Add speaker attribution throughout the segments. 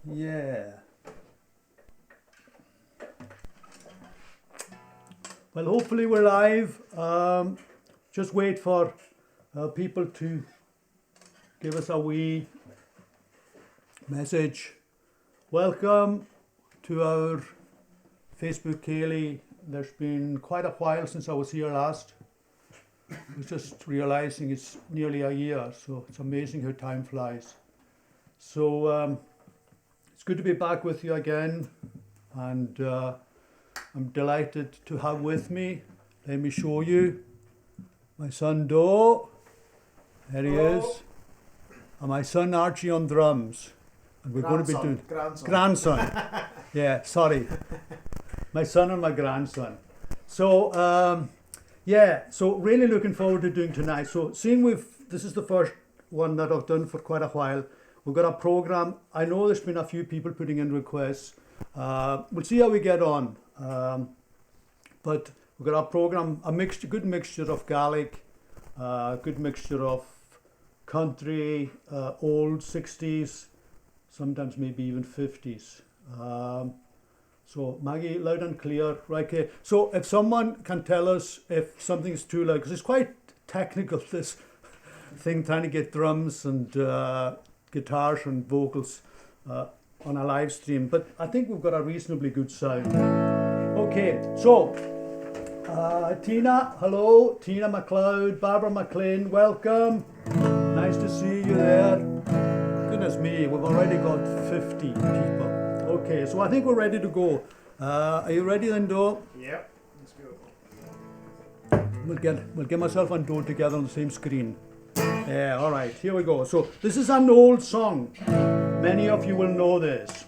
Speaker 1: Yeah. Well, hopefully we're live. Just wait for people to give us a wee message. Welcome to our Facebook Kaylee. There's been quite a while since I was here last. I was just realizing it's nearly a year, so it's amazing how time flies. So it's good to be back with you again, and I'm delighted to have with me. Let me show you my son Do. There he is. And my son Archie on drums. And we're going to be doing grandson. Yeah, sorry. My son and my grandson. So so really looking forward to doing tonight. So seeing this is the first one that I've done for quite a while. We've got a program. I know there's been a few people putting in requests. We'll see how we get on. But we've got a program, good mixture of Gaelic, good mixture of country, old 60s, sometimes maybe even 50s. So Maggie, loud and clear, right? Okay. So if someone can tell us if something's too loud, because it's quite technical, this thing, trying to get drums and guitars and vocals on a live stream, but I think we've got a reasonably good sound. Okay, so Tina, hello, Tina McLeod, Barbara McLean, welcome. Nice to see you there. Goodness me, we've already got 50 people. Okay, so I think we're ready to go. Are you ready then, Do?
Speaker 2: Yep, let's go.
Speaker 1: We'll get myself and Do together on the same screen. Yeah, all right, here we go. So this is an old song. Many of you will know this.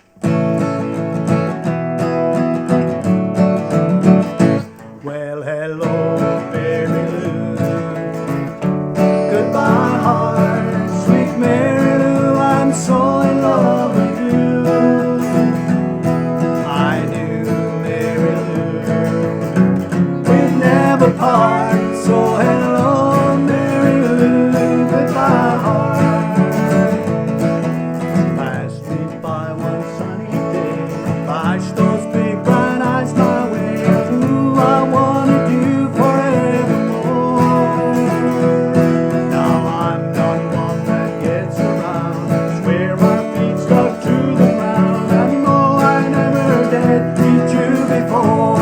Speaker 1: Well, hello, Mary Lou. Goodbye, heart, sweet Mary Lou. I'm so in love with you. I knew Mary Lou. We'd never part. So hello, Mary Lou. Goodbye, heart. Passed me by one sunny day. Flashed those big bright eyes my way. Ooh, I wanted you forevermore. Now I'm not one that gets around. Swear my feet stuck to the ground. And though I never did meet you before,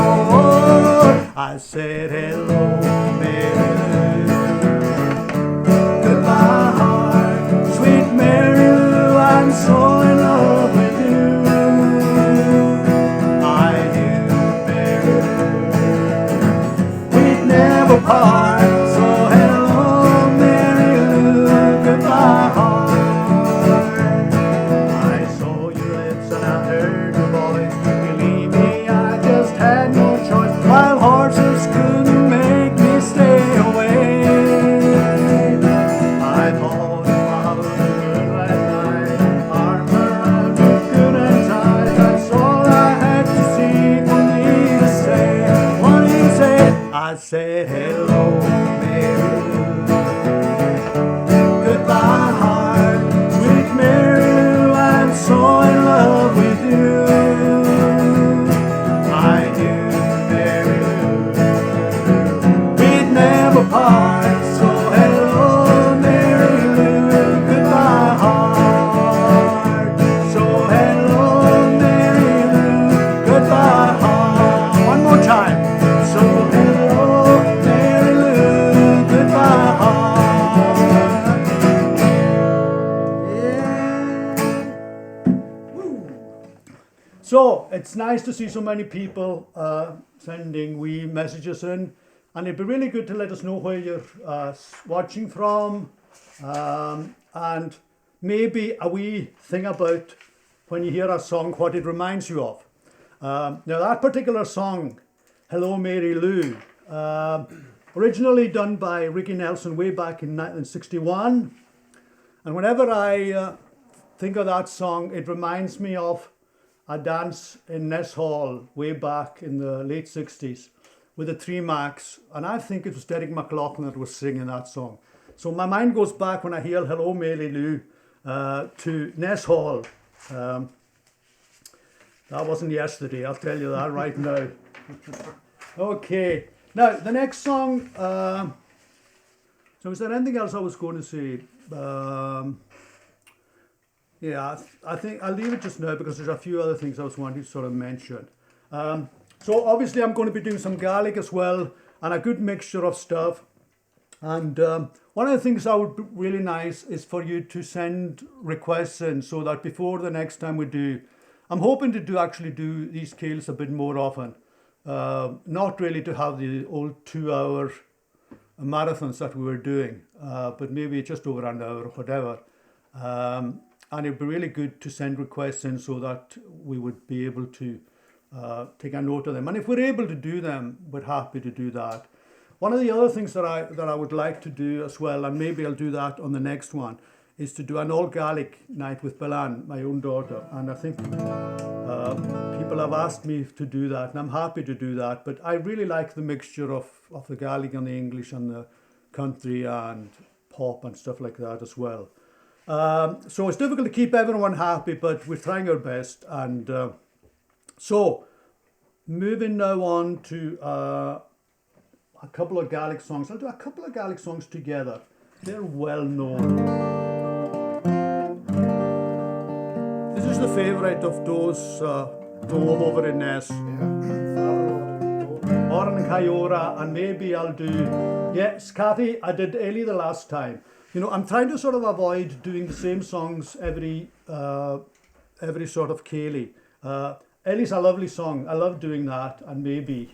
Speaker 1: I said hello, Mary Lou. Goodbye, heart, sweet Mary Lou. I'm so in love with you. I knew Mary Lou. We'd never part. So hello, Mary Lou. Goodbye, heart. I saw your lips and I heard your voice. Believe me, I just had no choice. Wild horses couldn't make me stay away. I thought about the moonlight night, arms around you, good and tight. That's all I had to see for me to say. What do you say? I said hello, Mary Lou. Goodbye, heart, sweet Mary Lou. I'm so in love with you. I knew Mary Lou. We'd never part. So hello, Mary Lou. Goodbye, heart. So hello, Mary Lou. Goodbye, heart. One more time. So hello, Mary Lou. Goodbye, heart. Yeah. Woo. So it's nice to see so many people sending wee messages in, and it'd be really good to let us know where you're watching from, and maybe a wee thing about when you hear a song, what it reminds you of. Now that particular song, Hello Mary Lou, originally done by Ricky Nelson way back in 1961, and whenever I think of that song, it reminds me of a dance in Ness Hall way back in the late 60s with the Three Macs, and I think it was Derek McLaughlin that was singing that song. So my mind goes back when I hear Hello Mary Lou to Ness Hall. That wasn't yesterday, I'll tell you that right now. Okay, now the next song, so is there anything else I was going to say? Yeah, I think I'll leave it just now because there's a few other things I was wanting to sort of mention. So obviously I'm going to be doing some Gaelic as well, and a good mixture of stuff. And one of the things that would be really nice is for you to send requests in so that before the next time we do, I'm hoping to actually do these Cales a bit more often. Not really to have the old 2-hour marathons that we were doing, but maybe just over an hour or whatever. And it'd be really good to send requests in so that we would be able to take a note of them. And if we're able to do them, we're happy to do that. One of the other things that I would like to do as well, and maybe I'll do that on the next one, is to do an all Gaelic night with Belan, my own daughter. And I think people have asked me to do that, and I'm happy to do that. But I really like the mixture of the Gaelic and the English and the country and pop and stuff like that as well. So it's difficult to keep everyone happy, but we're trying our best. And so, moving now on to a couple of Gaelic songs. I'll do a couple of Gaelic songs together. They're well known. This is the favourite of those Dove over in Ness. Oran and Kayora, and maybe I'll do, yes, Kathy, I did Ellie the last time. You know, I'm trying to sort of avoid doing the same songs every sort of Céilí. Ellie's a lovely song. I love doing that, and maybe.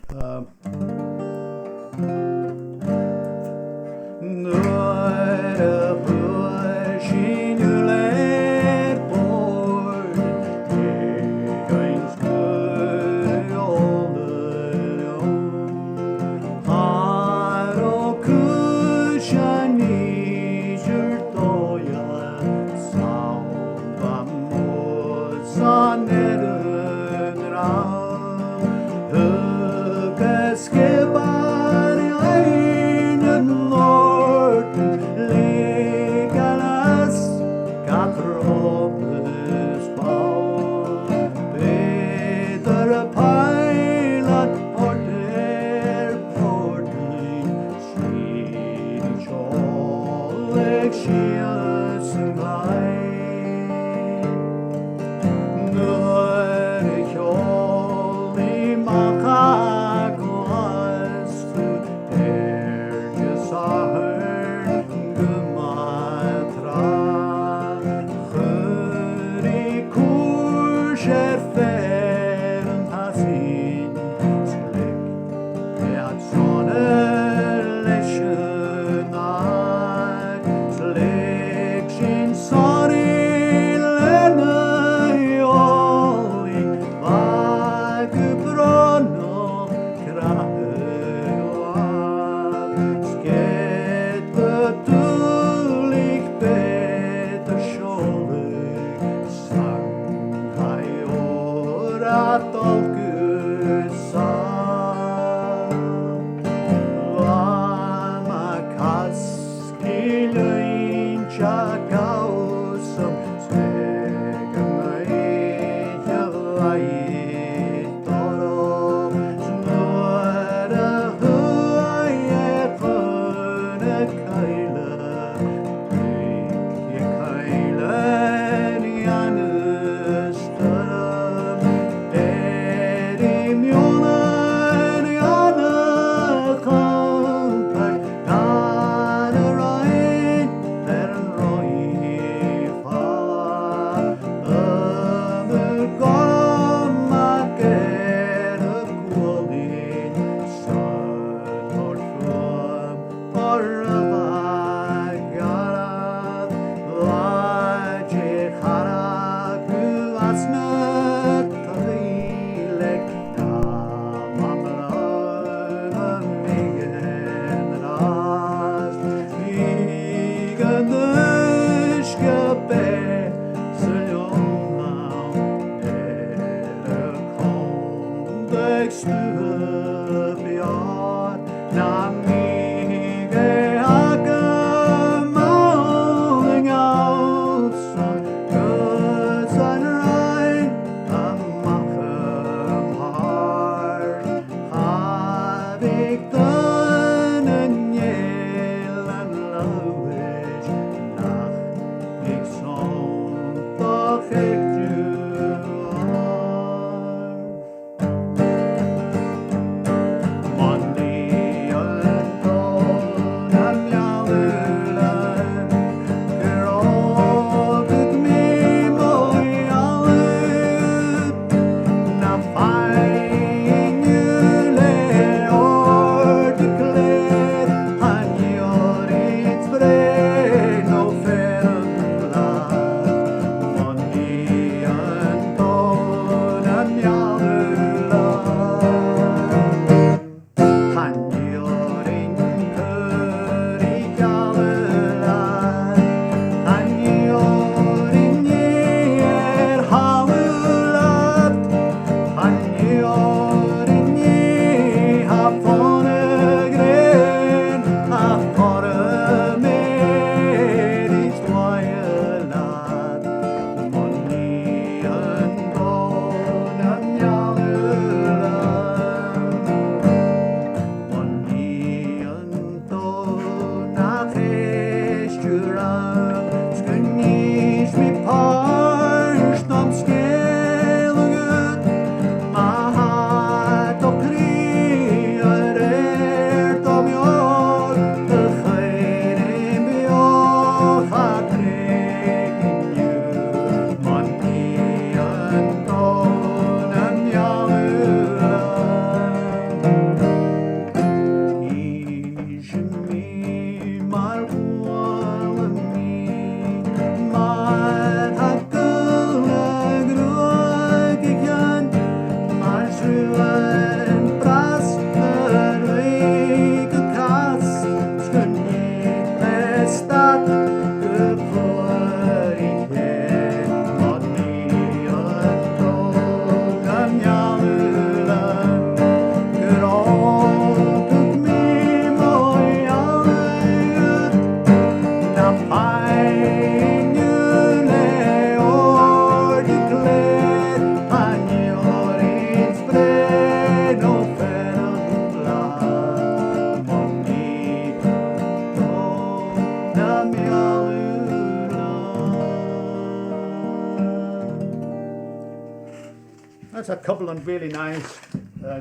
Speaker 1: That's a couple of really nice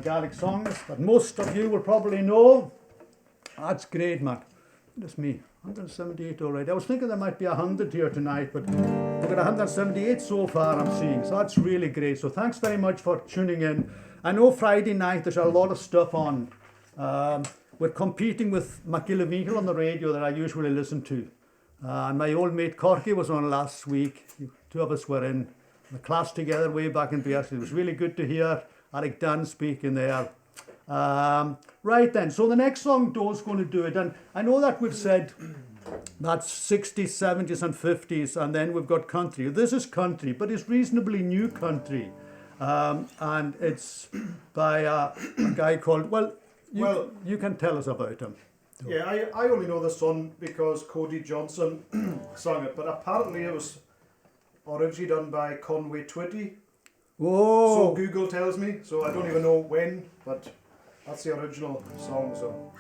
Speaker 1: Gaelic songs that most of you will probably know. That's great, man. That's me. 178 already. I was thinking there might be 100 here tonight, but we've got 178 so far, I'm seeing. So that's really great. So thanks very much for tuning in. I know Friday night there's a lot of stuff on. We're competing with McGillivray on the radio that I usually listen to. And my old mate Corky was on last week. Two of us were in the class together way back in Beersheba. It was really good to hear Alec Dunn speaking there. Right then, so the next song Doe's going to do it, and I know that we've said that's 60s, 70s and 50s, and then we've got country. This is country, but it's reasonably new country, and it's by a guy called, you can tell us about him.
Speaker 2: Yeah, I only know this song because Cody Johnson sang it, but apparently it was originally done by Conway Twitty.
Speaker 1: Whoa!
Speaker 2: So Google tells me, so I don't even know when, but that's the original song. So,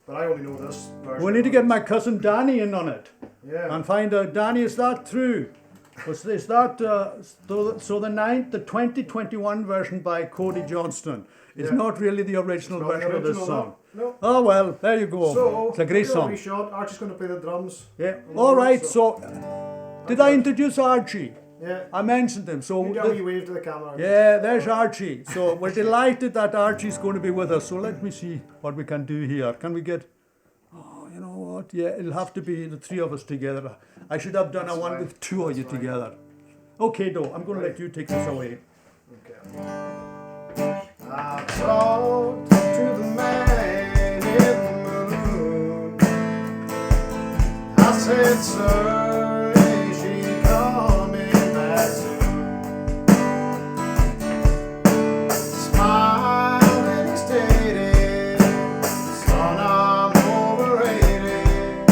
Speaker 2: but I only know this version.
Speaker 1: We need to get my cousin Danny in on it.
Speaker 2: Yeah.
Speaker 1: And find out, Danny, is that true? Is that so the 2021 version by Cody Johnston is not really the original
Speaker 2: Not the
Speaker 1: version of this
Speaker 2: original,
Speaker 1: song?
Speaker 2: No.
Speaker 1: Oh well, there you go.
Speaker 2: So
Speaker 1: it's a great
Speaker 2: give it
Speaker 1: song.
Speaker 2: wee shot. Archie's going to play the drums.
Speaker 1: Yeah.
Speaker 2: And
Speaker 1: All right.
Speaker 2: so-
Speaker 1: So, did I introduce Archie?
Speaker 2: Yeah.
Speaker 1: I mentioned him. So
Speaker 2: You do a wee wave to the camera.
Speaker 1: yeah, there's Archie. So we're delighted that Archie's going to be with us. So let me see what we can do here. Can we get? Oh, you know what? Yeah, it'll have to be the three of us together. I should have done
Speaker 2: That's
Speaker 1: a one
Speaker 2: fine.
Speaker 1: with two of
Speaker 2: That's
Speaker 1: you
Speaker 2: fine.
Speaker 1: together. Okay, Doe, I'm going to let you take this away.
Speaker 2: Okay. I talked to the man in the moon. I said, sir, is she coming back soon? Smiled and he stated, son, I'm overrated.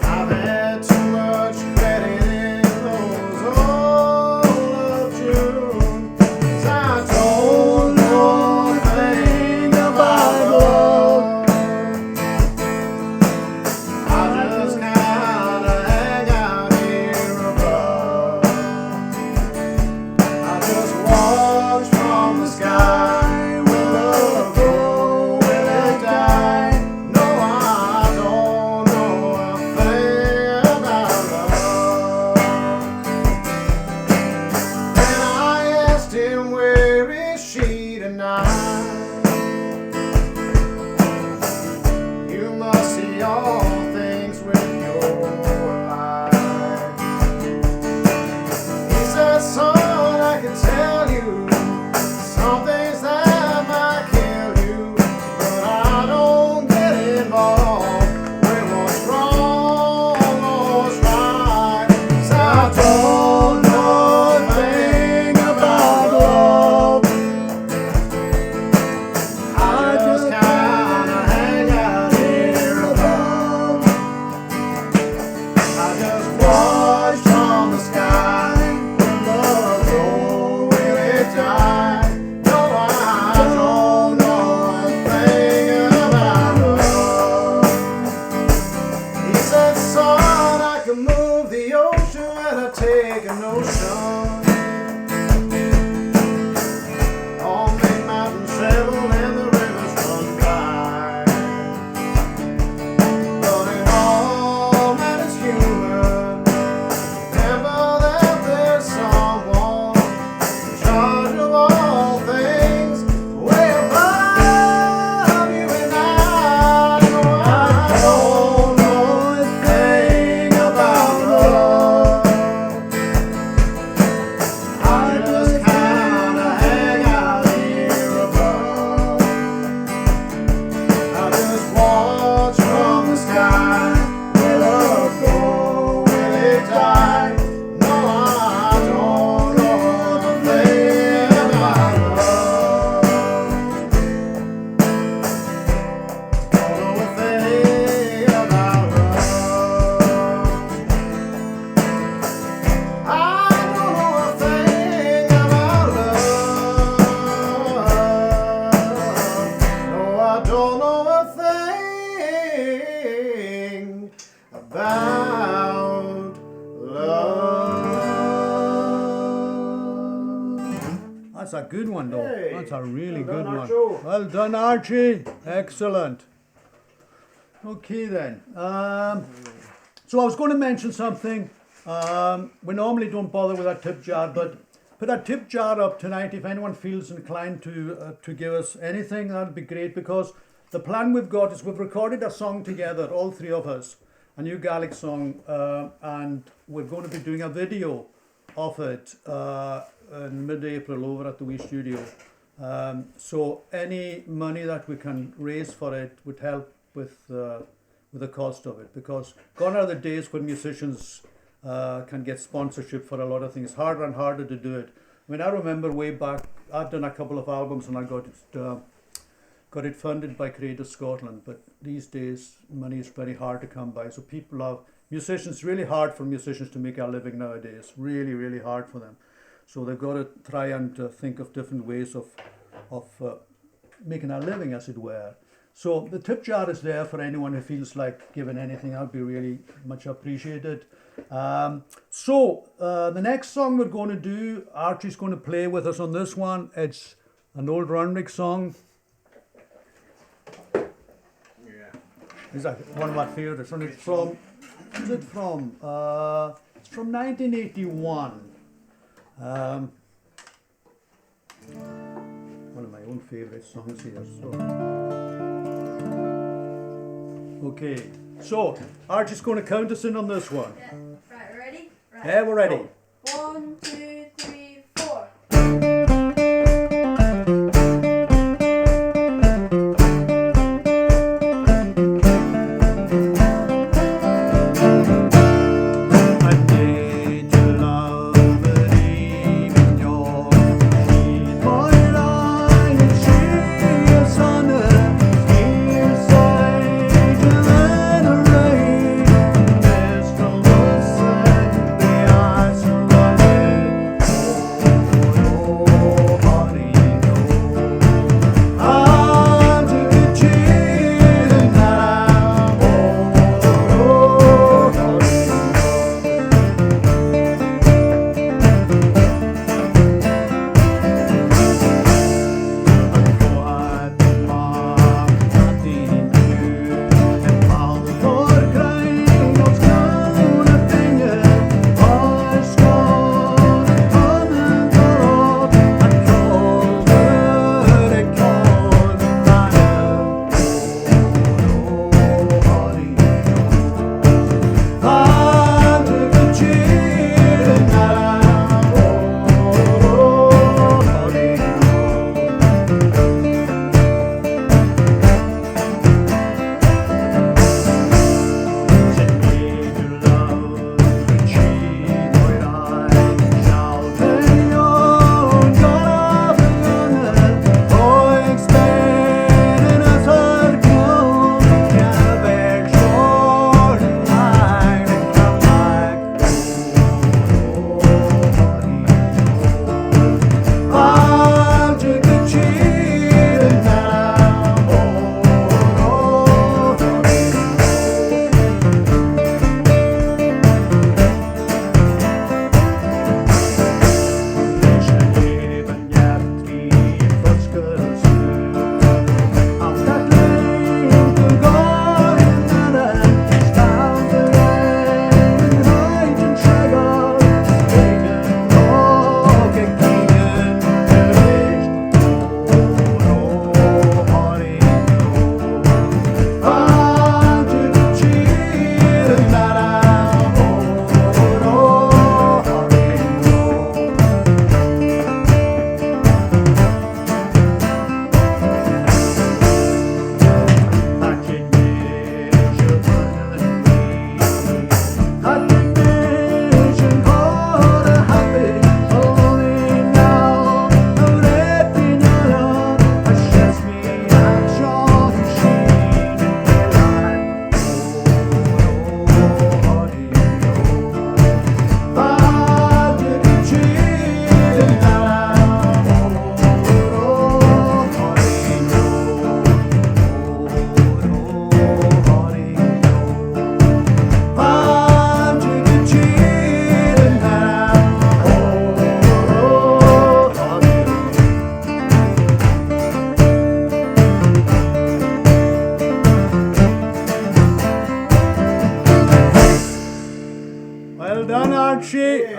Speaker 2: I've had too much credit in those all of June. 'Cause I don't know a thing about love. I just kinda hang out here above. I just watch from the sky. Will love grow? Will it die? No, I don't know a thing about love. And I asked him, where is she tonight? You must see all things with your eyes. He said, son, I can tell you some things that might kill you, but I don't get involved with what's wrong or what's right. 'Cause I don't know a thing about love. I just kinda hang out here above. I just watch from the sky. Will love grow? Will it die? No, I don't know a thing about love. He said, son, I can move the ocean when I take a notion. All big mountains travel and the rivers run by. But in all that is human, remember that there's someone in charge of all things, way above you and I. No, I don't know a thing about love.
Speaker 1: That's a good one, though.
Speaker 2: Hey,
Speaker 1: That's a really
Speaker 2: well
Speaker 1: good
Speaker 2: done,
Speaker 1: one.
Speaker 2: Archo.
Speaker 1: Well done, Archie. Excellent. Okay, then. So I was going to mention something. We normally don't bother with that tip jar, but put that tip jar up tonight if anyone feels inclined to give us anything. That'd be great, because the plan we've got is we've recorded a song together, all three of us, a new Gaelic song, and we're going to be doing a video of it in mid-April over at the Wee Studio. So any money that we can raise for it would help with the cost of it, because gone are the days when musicians can get sponsorship for a lot of things. Harder and harder to do it. I mean, I remember way back, I've done a couple of albums and I got it funded by Creative Scotland, but these days money is very hard to come by. So musicians, really hard for musicians to make a living nowadays. Really, really hard for them. So they've got to try and think of different ways of making a living, as it were. So the tip jar is there for anyone who feels like giving anything. That would be really much appreciated. So the next song we're going to do, Archie's going to play with us on this one. It's an old Runrig song. It's like one of my favorites, and it's from, who's it from? It's from 1981. One of my own favorite songs here. So, okay, so Archie's going to count us in on this one.
Speaker 3: Yeah. Right, ready? Right.
Speaker 1: Yeah, we're ready.
Speaker 3: 1, 2, 3, 4.
Speaker 2: There's no listen, the eyes are running.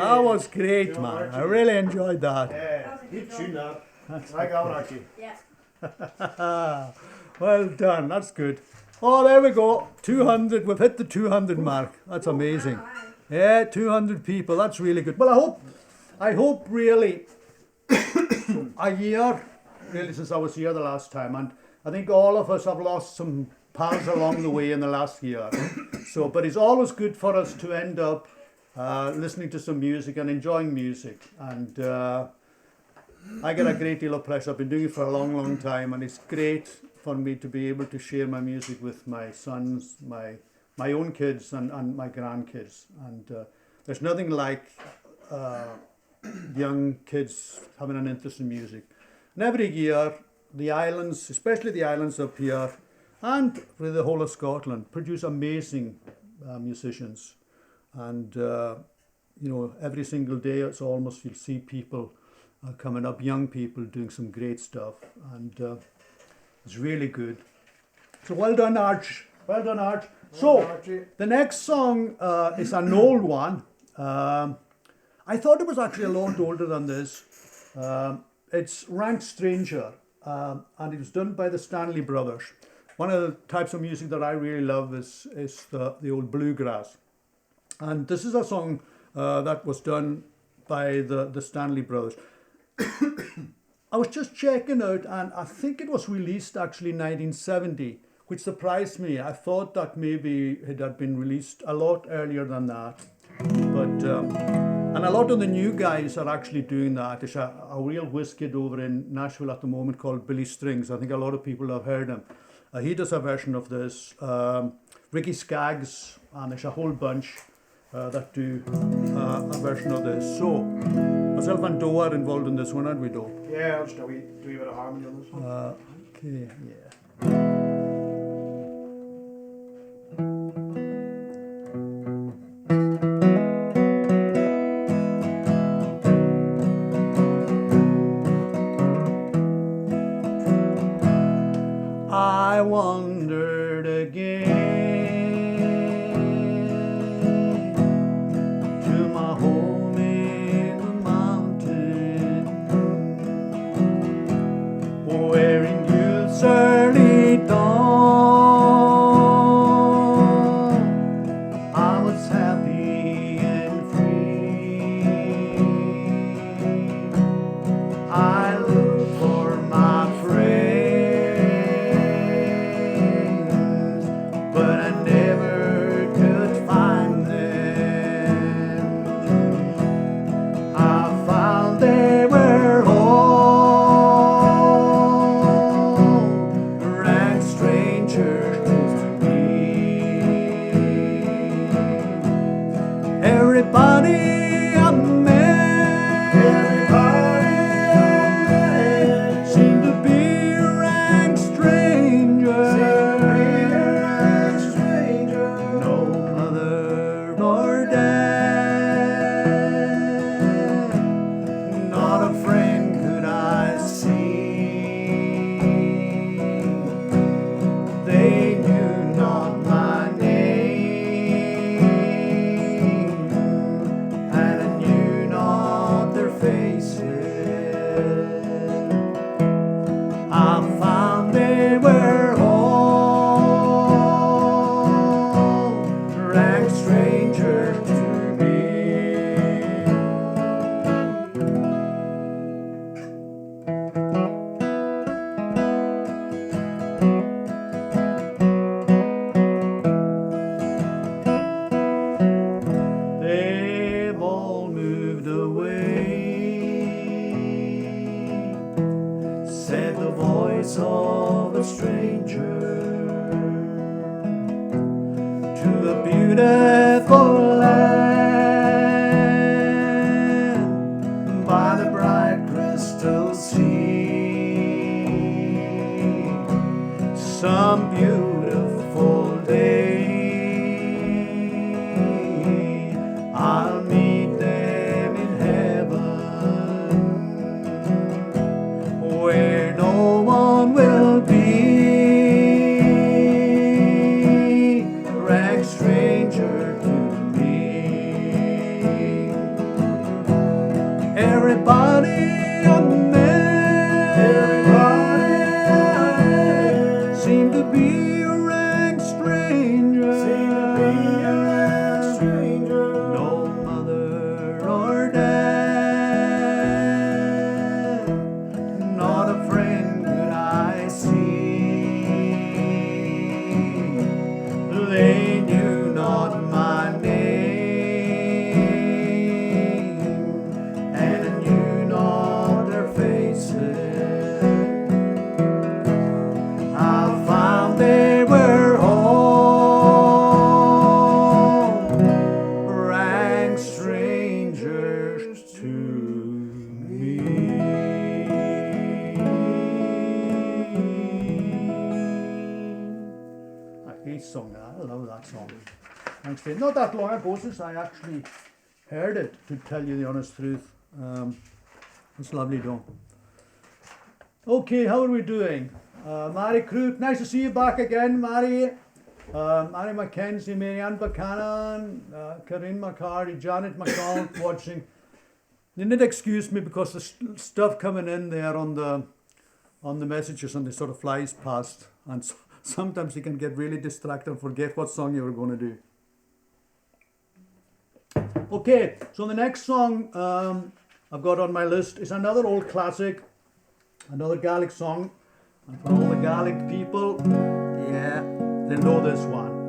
Speaker 1: That was great,
Speaker 2: Joe
Speaker 1: man.
Speaker 2: Archie.
Speaker 1: I really enjoyed that.
Speaker 2: Yeah,
Speaker 3: a
Speaker 2: keep
Speaker 3: good
Speaker 2: tuning that.
Speaker 1: That's
Speaker 2: Like that one, Archie.
Speaker 3: Yeah.
Speaker 1: Well done. That's good. Oh, there we go. 200. We've hit the 200 mark. That's amazing.
Speaker 3: Alright.
Speaker 1: Yeah, 200 people. That's really good. Well, I hope really a year, really, since I was here the last time, and I think all of us have lost some pals along the way in the last year. So, but it's always good for us to end up listening to some music and enjoying music. And I get a great deal of pleasure. I've been doing it for a long, long time, and it's great for me to be able to share my music with my sons, my own kids, and my grandkids. And there's nothing like young kids having an interest in music. And every year, the islands, especially the islands up here, and really the whole of Scotland, produce amazing musicians. And you know, every single day, it's almost you'll see people coming up, young people doing some great stuff, and it's really good. So well done, Arch. Well done, Arch. So
Speaker 2: Archie.
Speaker 1: the next song is an old one. I thought it was actually a lot older than this. It's Rank Stranger, and it was done by the Stanley Brothers. One of the types of music that I really love is the old bluegrass. And this is a song that was done by the Stanley Brothers. I was just checking out, and I think it was released actually in 1970, which surprised me. I thought that maybe it had been released a lot earlier than that. But and a lot of the new guys are actually doing that. There's a real whiz kid over in Nashville at the moment called Billy Strings. I think a lot of people have heard him. He does a version of this. Ricky Skaggs, and there's a whole bunch that do a version of this. So, myself and Doe are involved in this one, aren't we, Doe?
Speaker 2: Yeah, I'll just do a wee bit of harmony on this one.
Speaker 1: Okay, yeah. I wandered again to my home in the mountain, where in youth's early dawn I was happy and free. I looked for my friends, but I never could find them. I found they were all rank strangers to me. Everybody I met, seemed to be a rank stranger. No mother nor dad, not a friend could I see. They knew not my name, and I knew not their faces. I found they were all rank strangers to me. They've all moved away, said the voice of a stranger, to a beautiful land by the bright crystal sea. Some beautiful day I'll meet them in heaven, where no one will be rank stranger to Everybody I met seemed to be a rank stranger. No mother or dad, not a friend could I see. They knew not my name, and I knew not their faces. I found they were all rank strangers to me. He sung that. I love that song. Thanks, Dave. Not that long ago since I actually heard it, to tell you the honest truth. It's lovely done. Okay, how are we doing? Mary Croot, nice to see you back again, Mary. Annie Mackenzie, Marianne Buchanan, Corinne McCarty, Janet McCall watching. You need to excuse me because the stuff coming in there on the messages and it sort of flies past, and sometimes you can get really distracted and forget what song you were going to do. Okay, so the next song I've got on my list is another old classic, another Gaelic song. And for all the Gaelic people, yeah, they know this one.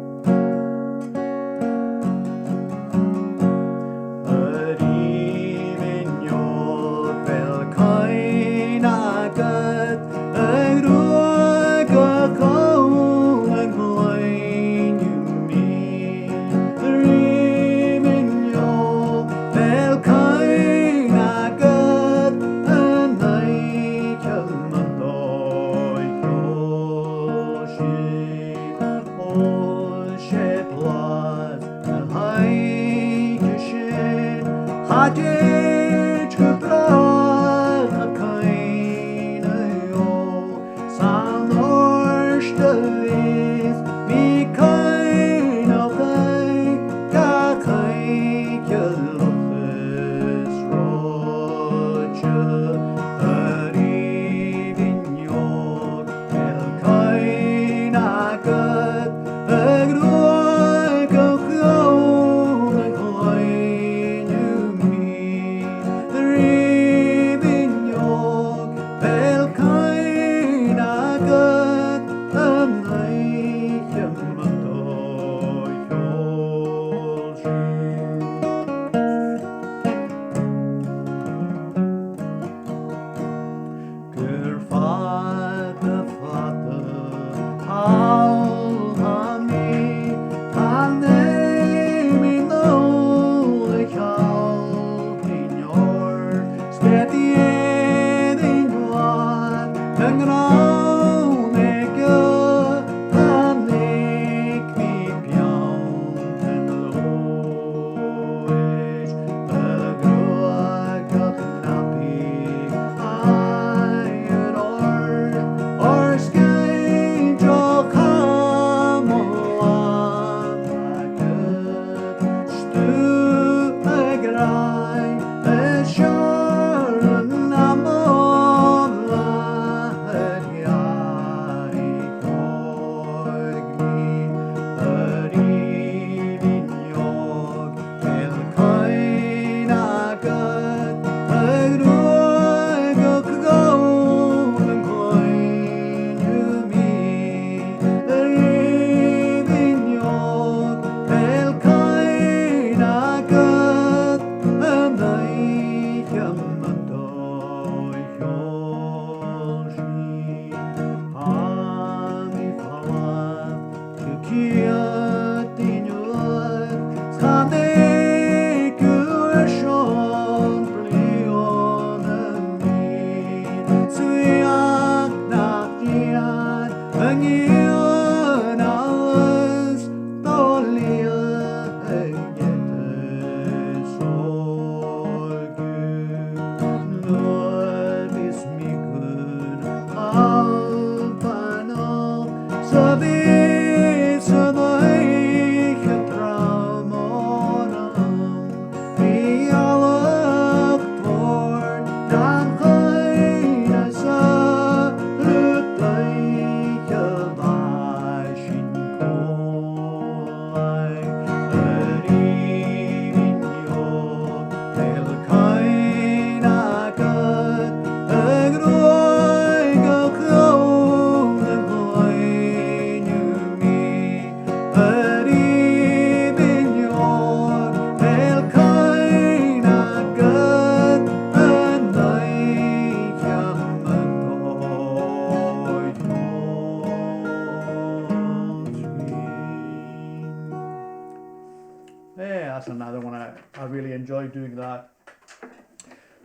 Speaker 1: enjoy doing that.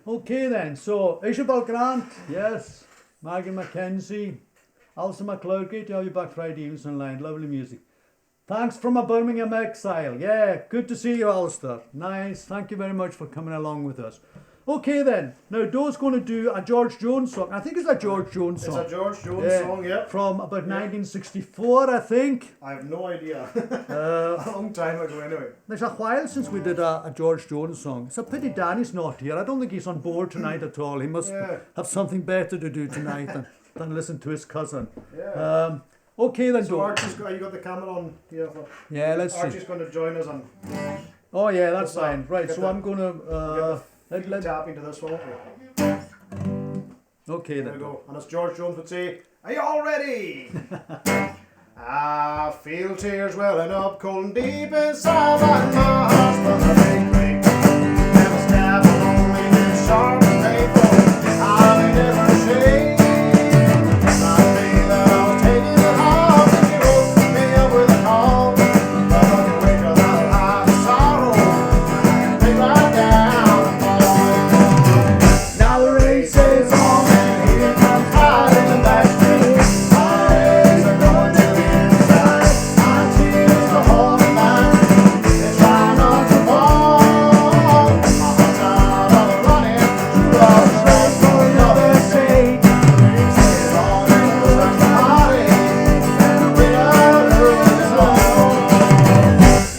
Speaker 1: Okay then, so Isabel Grant, yes, Maggie Mackenzie, Alison McLeod, great to have you back Friday evenings online, lovely music. Thanks from a Birmingham exile, yeah, good to see you Alistair, nice, thank you very much for coming along with us. Okay then, now Doe's going to do a George Jones song, I think it's a George Jones
Speaker 2: It's
Speaker 1: song.
Speaker 2: a George Jones song, yeah.
Speaker 1: From about 1964 I think.
Speaker 2: I have no idea.
Speaker 1: Uh,
Speaker 2: A long time ago, anyway.
Speaker 1: There's a while since we did a George Jones song. It's a pity Danny's not here. I don't think he's on board tonight at all. He must
Speaker 2: Yeah.
Speaker 1: have something better to do tonight than listen to his cousin.
Speaker 2: Yeah.
Speaker 1: Okay then,
Speaker 2: So
Speaker 1: Doe.
Speaker 2: Archie's got, you got the camera on here.
Speaker 1: Yeah, let's see.
Speaker 2: Archie's going to join us on
Speaker 1: Oh yeah, that's
Speaker 2: What's that?
Speaker 1: fine. Right,
Speaker 2: Get
Speaker 1: so
Speaker 2: the-
Speaker 1: I'm gonna let
Speaker 2: tapping to this one.
Speaker 1: okay
Speaker 2: There
Speaker 1: then.
Speaker 2: we go. And as George Jones would say, are you all ready? I feel tears welling up cold and deep inside my heart from the big break. And a stab of loneliness sharp and painful. I may never shake. I feel that I was taking it hard and you woke me up with a call. But I can wake up out of high sorrow. I can right down and fall. Now the race is on and here comes high in the back street. My legs are going to the inside. My tears are holding back. They try not to fall. My heart's out of the running. Too lost track for another state. Race is on and the rest of party. And the winner is on.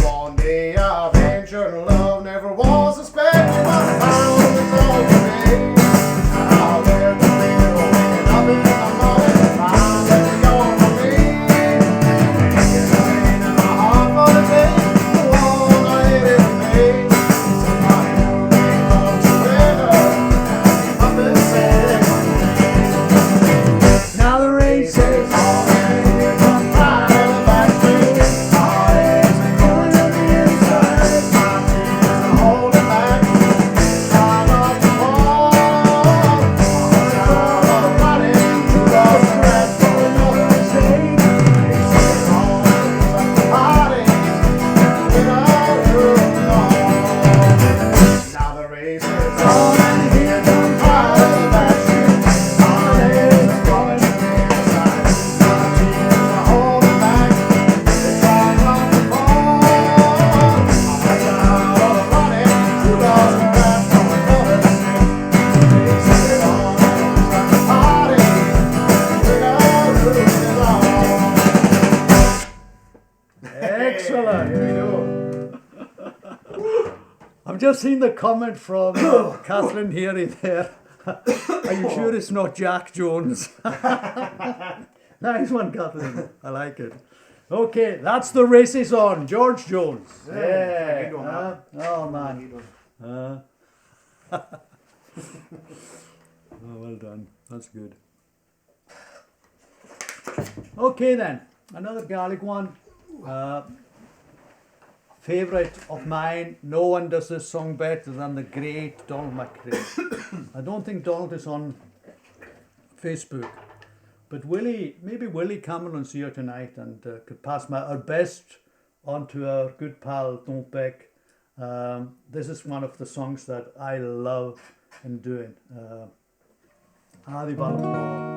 Speaker 2: One day of adventure and love never was expected, but I found it's all to be. Now there's the fear of waking up in the morning and find that you're gone from me. It's the pain in my heart for the day, the one I hated to make. Somebody who made love together, I've been saying. Now the race is on and here comes pride in the back street. My legs are going to the inside. My tears are holding back. Try not to fall. My heart's out of the running. Too lost to rest for another shade. Race is on and the party. Without you alone. Now the race is on and here comes pride in the back street. My legs are going to the inside. My tears are holding back. They try not to fall. My heart's out of the running. Too lost to rest for another shade. Race is on and the party. Without you alone.
Speaker 1: Excellent.
Speaker 2: Here we go.
Speaker 1: I've just seen the comment from Kathleen Heary there. Are you sure it's not Jack Jones? Nice one, Kathleen. I like it. Okay, that's the races on. George Jones.
Speaker 2: Yeah, good one,
Speaker 1: Oh, man. Oh, well done. That's good. Okay, then. Another Gaelic one. Favourite of mine. No one does this song better than the great Donald McCrae. I don't think Donald is on Facebook. But Willie, maybe Willie Cameron's here tonight and could pass our best on to our good pal Don Beck. This is one of the songs that I love in doing. Adi Balcó.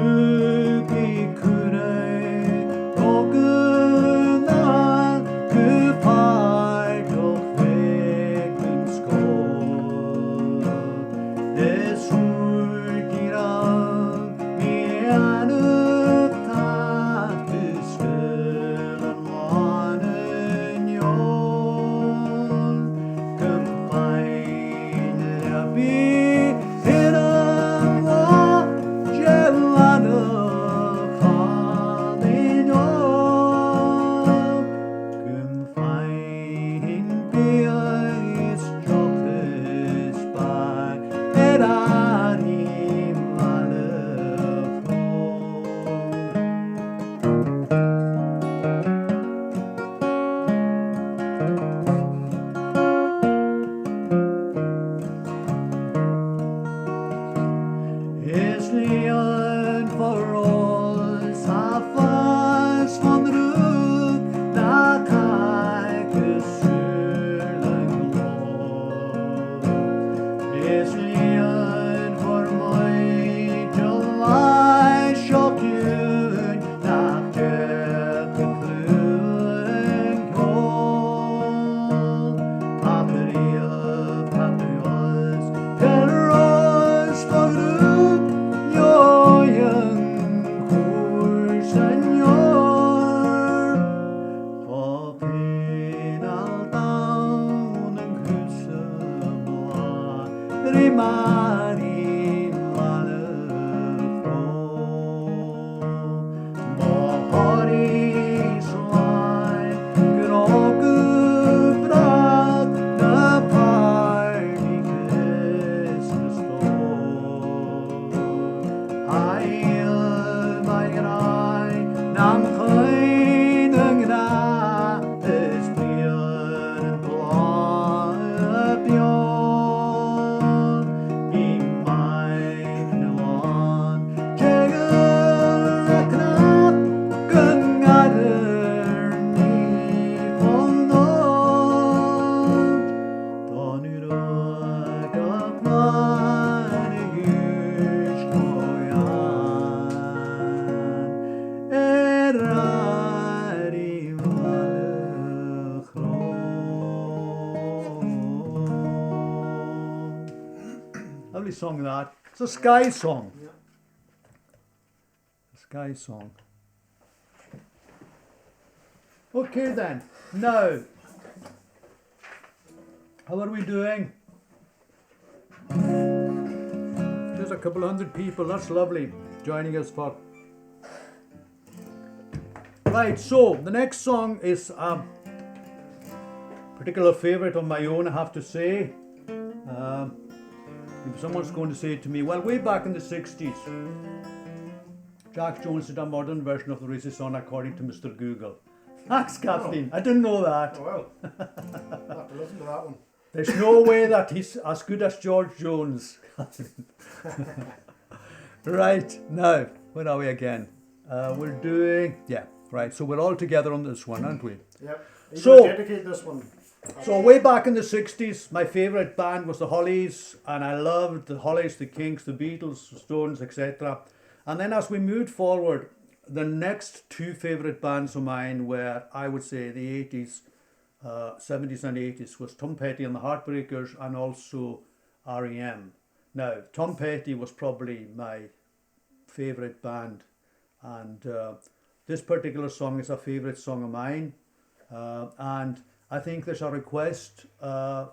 Speaker 1: Suki could song that. It's a Sky song.
Speaker 2: Yeah.
Speaker 1: A Sky song. Okay then. Now, how are we doing? There's a couple of hundred people. That's lovely. Joining us for. Right. So the next song is a particular favourite of my own, I have to say. If someone's going to say to me, well, way back in the 60s, Jack Jones did a modern version of the Racy song according to Mr. Google. Thanks, Kathleen. I didn't know that.
Speaker 2: Oh, well. I'll have to listen to that one.
Speaker 1: There's no way that he's as good as George Jones. Right, now, where are we again? We're doing, yeah, right, so we're all together on this one, aren't we?
Speaker 2: Yep. You
Speaker 1: So-
Speaker 2: can dedicate this one.
Speaker 1: So way back in the 60s, my favourite band was the Hollies, and I loved the Hollies, the Kinks, the Beatles, the Stones, etc. And then as we moved forward, the next two favourite bands of mine were, I would say, the 80s, 70s and 80s, was Tom Petty and the Heartbreakers, and also R.E.M. Now, Tom Petty was probably my favourite band, and this particular song is a favourite song of mine, and I think there's a request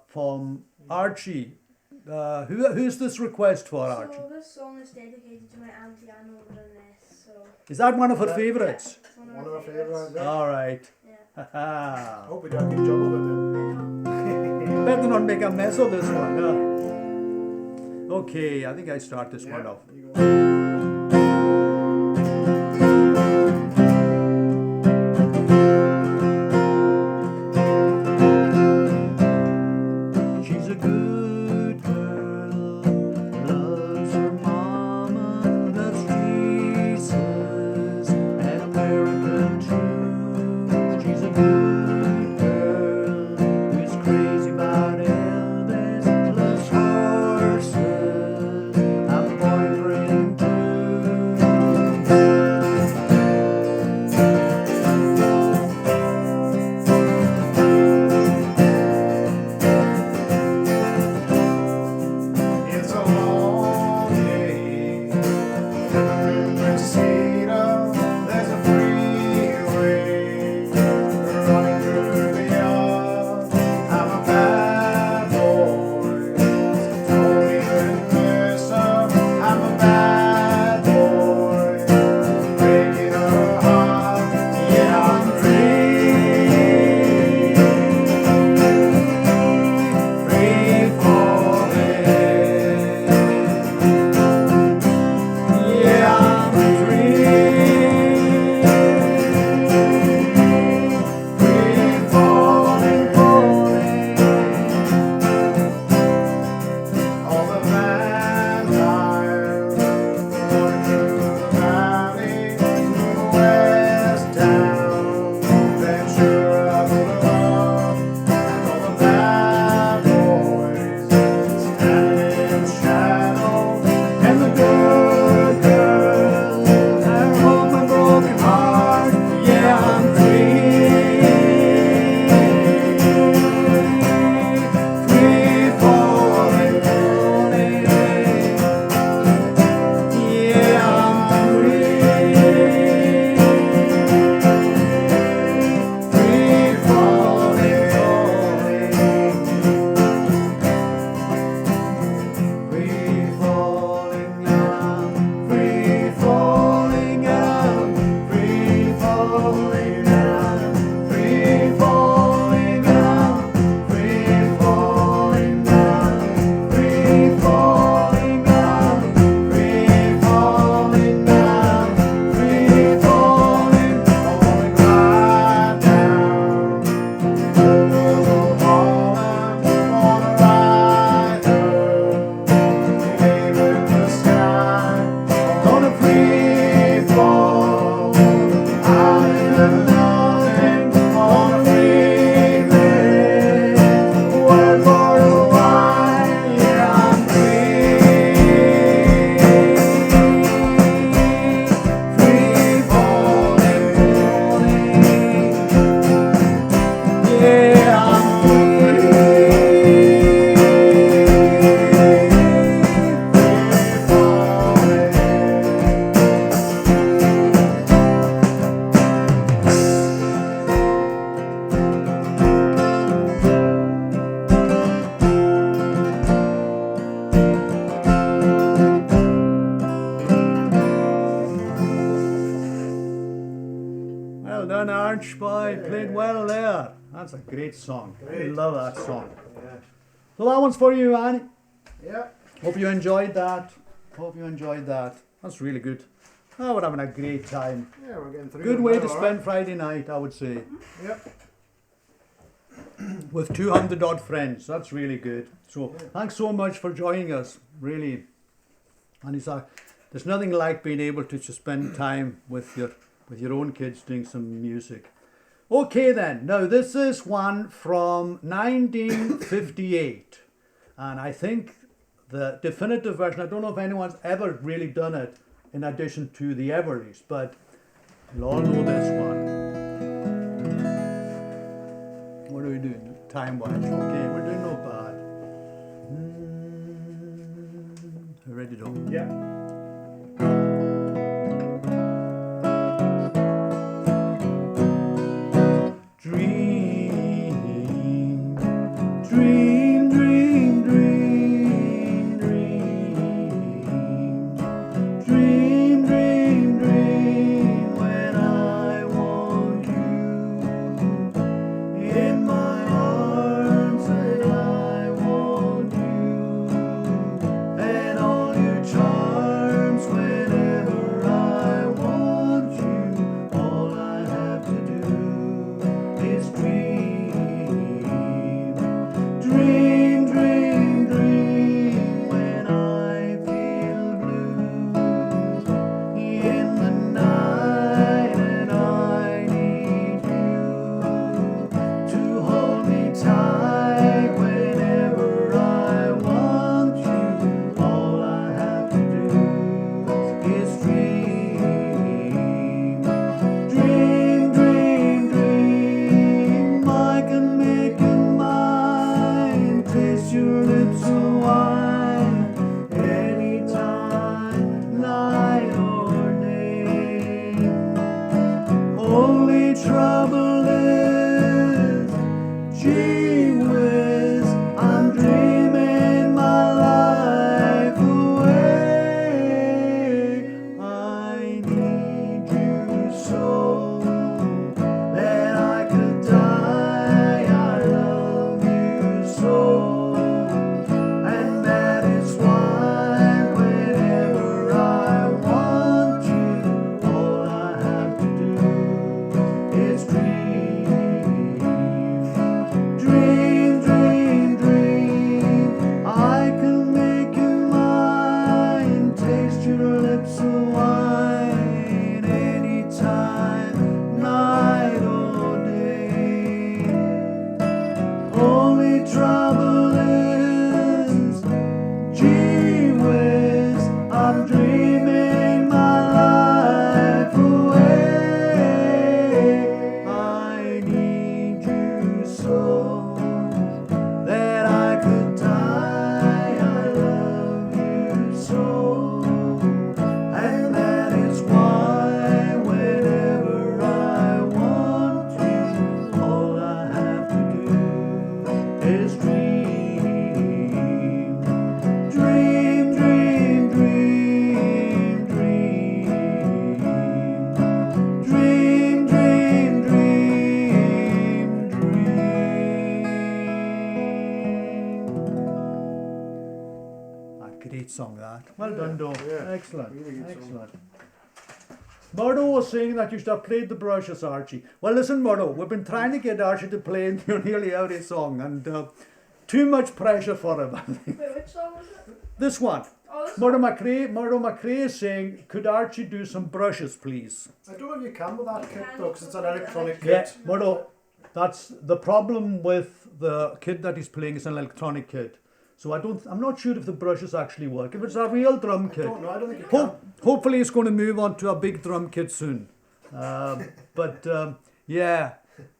Speaker 1: from Archie. Who's this request for, Archie?
Speaker 4: So this song is dedicated to my auntie Anne over in this. So
Speaker 1: Is that one of her
Speaker 2: Yeah.
Speaker 1: favourites?
Speaker 4: it's one
Speaker 2: One
Speaker 4: of
Speaker 2: of
Speaker 4: my
Speaker 2: our favourites. Yeah.
Speaker 1: All right.
Speaker 4: Yeah.
Speaker 2: I hope we do a good job of it then.
Speaker 1: Better not make a mess of this one. Okay, I think I start this one
Speaker 2: Yeah,
Speaker 1: off.
Speaker 2: you go.
Speaker 1: She's a good girl, loves her mama, loves Jesus and America too. She's a good girl who's crazy about Elvis, loves horses, have a boyfriend too.
Speaker 2: It's a long day in Reseda. There's a freeway running through the yard. I'm a bad boy, Tony and Nessa. I'm a bad boy, breaking her heart. Yeah, I'm free falling. Yeah, I'm free
Speaker 1: done, Arch boy. Played well there. That's a great song. I
Speaker 2: Great.
Speaker 1: love that song.
Speaker 2: Yeah.
Speaker 1: So that one's for you, Annie.
Speaker 2: Yeah.
Speaker 1: Hope you enjoyed that. That's really good. Oh, we're having a great time.
Speaker 2: Yeah, we're getting through.
Speaker 1: Good
Speaker 2: it
Speaker 1: way
Speaker 2: now,
Speaker 1: to
Speaker 2: all
Speaker 1: spend Friday night, I would say.
Speaker 2: right. Yep.
Speaker 1: With 200 odd friends. That's really good. So
Speaker 2: Yeah.
Speaker 1: thanks so much for joining us, really. And there's nothing like being able to just spend time with your own kids doing some music. Okay then, now this is one from 1958. And I think the definitive version, I don't know if anyone's ever really done it in addition to the Everlys, but you'll all know this one. What are we doing time-wise? Okay, we're doing no bad. Ready to go?
Speaker 2: Yeah.
Speaker 1: Dream, dream, dream, dream, dream, dream, dream, dream. When I want you in my arms, and I want you and all your charms. Whenever I want you, all I have to do is dream, dream, dream, dream. When I feel blue in the night and I need you to hold me tight. Whenever I want you, all I have to do is dream, dream, dream, dream. I can make you mine, taste your lips of wine, anytime, night or day. Only trouble is, gee whiz, I'm dreaming my life away. I need you so that I could die. I love you so, and that is why whenever I want you, all I have to do is dream, dream, dream, dream. I can make you mine, taste your lips of wine, anytime, night or day. Only trouble is, gee whiz, I'm dreaming my life away. I need you so that I could die. I love you so, and that is why whenever I want you, all I have to do is dream, dream, dream, dream, dream, dream, dream, dream, dream. A great song that. Well done, Doe.
Speaker 2: Yeah.
Speaker 1: Excellent.
Speaker 2: Really good song.
Speaker 1: Excellent. Murdo was saying that you should have played the brushes, Archie. Well, listen, Murdo, we've been trying to get Archie to play nearly every song, and too much pressure for him, I think.
Speaker 4: Wait, which song was it?
Speaker 1: This one.
Speaker 4: Oh, this
Speaker 1: Murdo
Speaker 4: one.
Speaker 1: McRae is saying, could Archie do some brushes, please?
Speaker 2: I don't know if you can with that
Speaker 4: You
Speaker 2: kit
Speaker 4: can,
Speaker 2: though, because it's an
Speaker 4: but
Speaker 2: electronic kit.
Speaker 1: Yeah, Murdo, that's the problem with the kit that he's playing is an electronic kit. So I'm not sure if the brushes actually work. If it's a real drum
Speaker 2: I
Speaker 1: kit,
Speaker 2: don't know. I don't think you can.
Speaker 1: hopefully it's going to move on to a big drum kit soon. Yeah,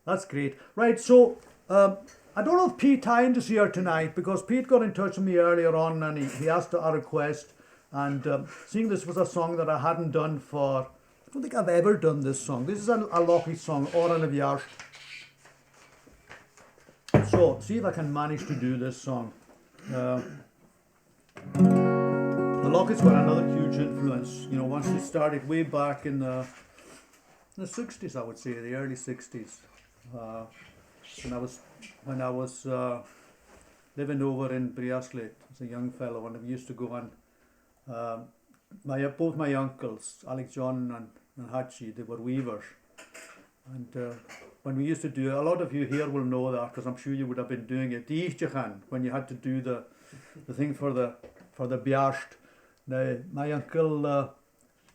Speaker 1: that's great. Right, so I don't know if Pete Hines is here tonight, because Pete got in touch with me earlier on and he asked a request. And seeing this was a song that I hadn't done for, I don't think I've ever done this song. This is a Lochie song, Oran of Yarsh. So, see if I can manage to do this song. The Lochies were another huge influence. You know, once they started way back in the the 60s, I would say, the early 60s. Uh, when I was living over in Briaslett as a young fellow, and we used to go on. Both my uncles, Alex John and Hachi, they were weavers, and when we used to do, a lot of you here will know that because I'm sure you would have been doing it. The Eastjachan, when you had to do the thing for the biasht. Now my uncle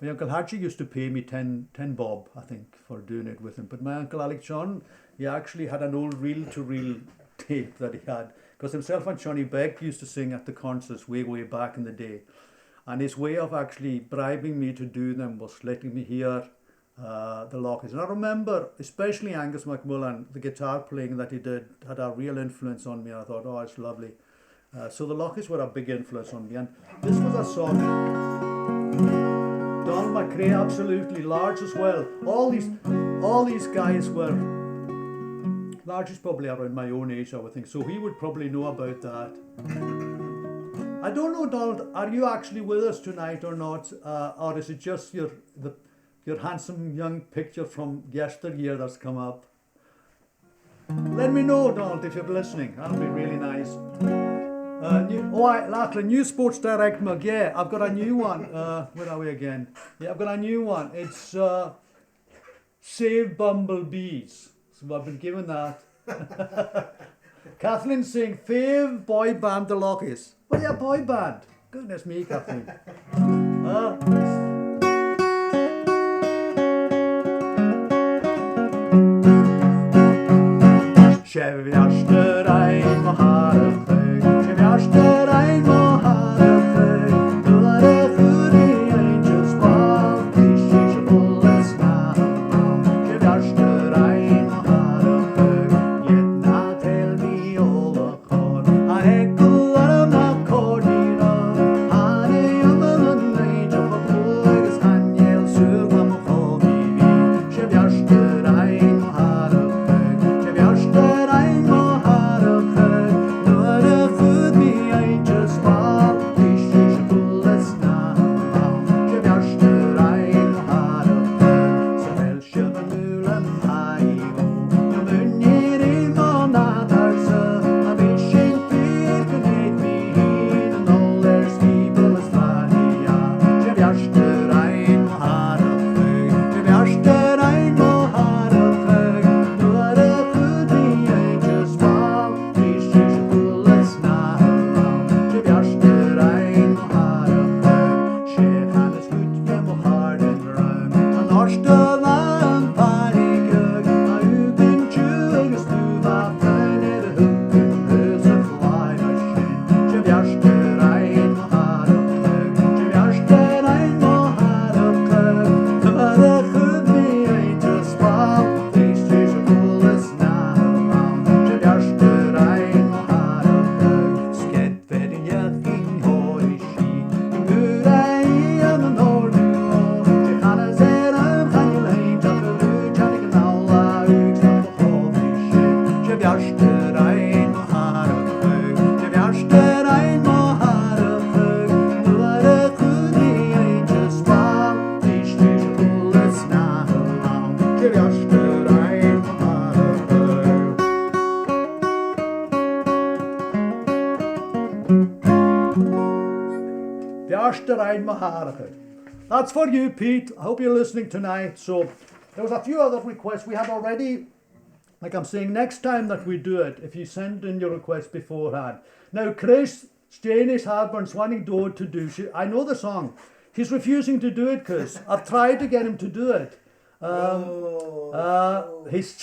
Speaker 1: Hachi used to pay me 10 bob, I think, for doing it with him. But my uncle Alex John, he actually had an old reel-to-reel tape that he had, because himself and Johnny Beck used to sing at the concerts way back in the day. And his way of actually bribing me to do them was letting me hear the Lochies. And I remember, especially Angus McMullen, the guitar playing that he did had a real influence on me. I thought, oh, it's lovely. So the Lochies were a big influence on me. And this was a song. Donald McRae, absolutely, Large as well. All these guys were, Large is probably around my own age, I would think. So he would probably know about that. I don't know, Donald, are you actually with us tonight or not? Or is it just your handsome young picture from yesteryear that's come up? Let me know, Donald, if you're listening. That'll be really nice. Lachlan, new Sports Direct mug. Yeah, I've got a new one. Where are we again? Yeah, I've got a new one. It's Save Bumblebees. So I've been given that. Kathleen's saying, fave boy band the Lochies. Well, yeah, boy band. Goodness me, Kathleen. Sjeviaster ein moharacheg, Sjeviaster ein moharacheg, Dore churi angels bal, Kishish bullets now, Sjeviaster ein moharacheg, Yet na tell me all the chor, A echo am na cordina, Hane yamalan angel of boys, Hanyel sur vam chobi, Sjeviaster ein moharacheg, Sjeviaster ein moharacheg, Nora food me angels bal, Kishish bullets now, Sjeviaster ein moharacheg, Samel shevamulan haigo, Yamunir imon adarsa, A mission fear can hate me hin, And all their people is fahia, Sjeviaster ein moharacheg, Sjeviaster ein moharacheg, Nora food me angels bal, Kishish bullets now, Sjeviaster ein moharacheg, Shechan is good jem harden rum, An orsta van panikug, A ugen tjug is nu va feiner huggen, Hus a fly machine, Sjeviaster ein moharacheg, Sjeviaster ein moharacheg, Nora food me angels bal, Kishish bullets now, Sjeviaster ein moharacheg, Sket vedin yakin horishi, Urai an norduo, Shechana zeram chanil angel, Chanik naula ugs of hovishin, Sjeviaster ein moharacheg, Sjeviaster ein moharacheg, Nora food me angels bal, Kishish bullets now, Sjeviaster ein moharacheg. Sjeviaster ein moharacheg. That's for you, Pete. I hope you're listening tonight. So there was a few other requests we had already. Like I'm saying, next time that we do it, if you send in your request beforehand. Now, Chris Stanis Hardburn's wanting to do. I know the song. He's refusing to do it, Chris. I've tried to get him to do it. He's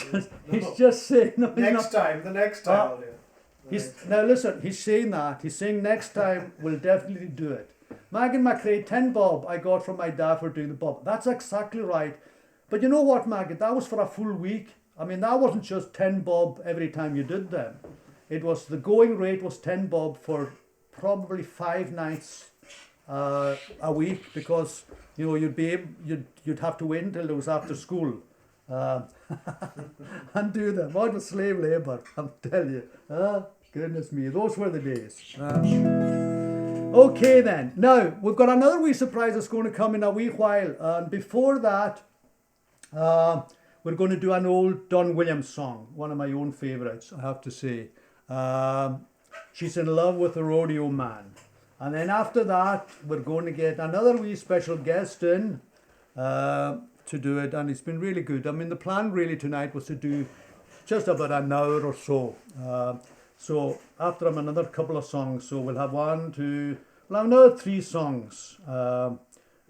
Speaker 1: just saying no.
Speaker 3: The next time I'll do it.
Speaker 1: Now listen, he's saying that. He's saying next time we'll definitely do it. Megan McRae, 10 bob I got from my dad for doing the bob. That's exactly right. But you know what, Megan? That was for a full week. I mean, that wasn't just 10 bob every time you did them. It was, the going rate was 10 bob for probably 5 nights a week, because you know you'd have to wait until it was after school and do them. What was slave labour? I'll tell you. Goodness me, those were the days. Okay then. Now we've got another wee surprise that's going to come in a wee while. And before that, We're going to do an old Don Williams song, one of my own favourites, I have to say. She's in love with the rodeo man. And then after that, we're going to get another wee special guest in to do it, and it's been really good. I mean, the plan really tonight was to do just about an hour or so. So after another couple of songs, so we'll have another 3 songs,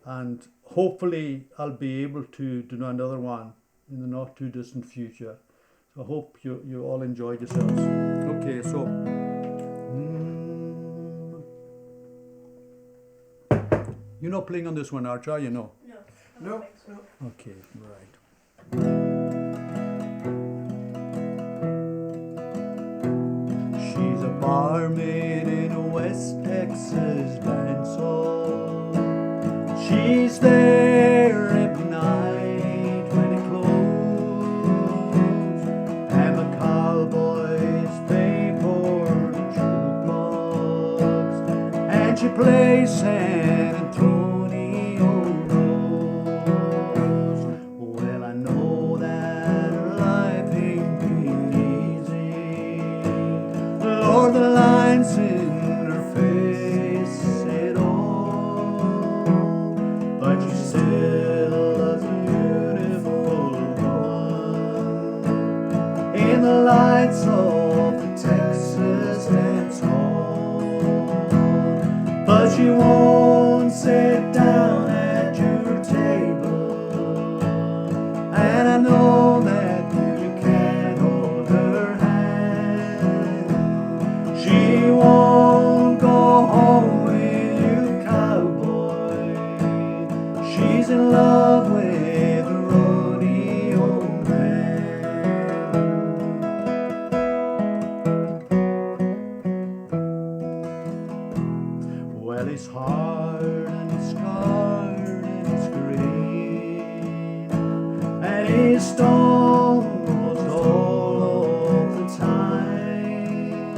Speaker 1: and hopefully I'll be able to do another one in the not too distant future. So I hope you all enjoyed yourselves. Okay, so you're not playing on this one, Arch, are you? No.
Speaker 4: No. I
Speaker 3: No,
Speaker 4: don't think so.
Speaker 3: no.
Speaker 1: Okay, right. She's a barmaid in a West Texas dance hall. She's there every night when it closes, and the cowboys pay for the jukebox, and she plays San Antonio Rose. Well, I know that life ain't been easy. Lord, the lines in her face said all, but she still is a beautiful one in the lights of the Texas dance hall. But she won't sit down at your table, and I know that you can't hold her hand. She won't go home with you, cowboy. She's in love with the rodeo man. Well, it's hard and it's scarred and it's green, and he's stoned almost all of the time,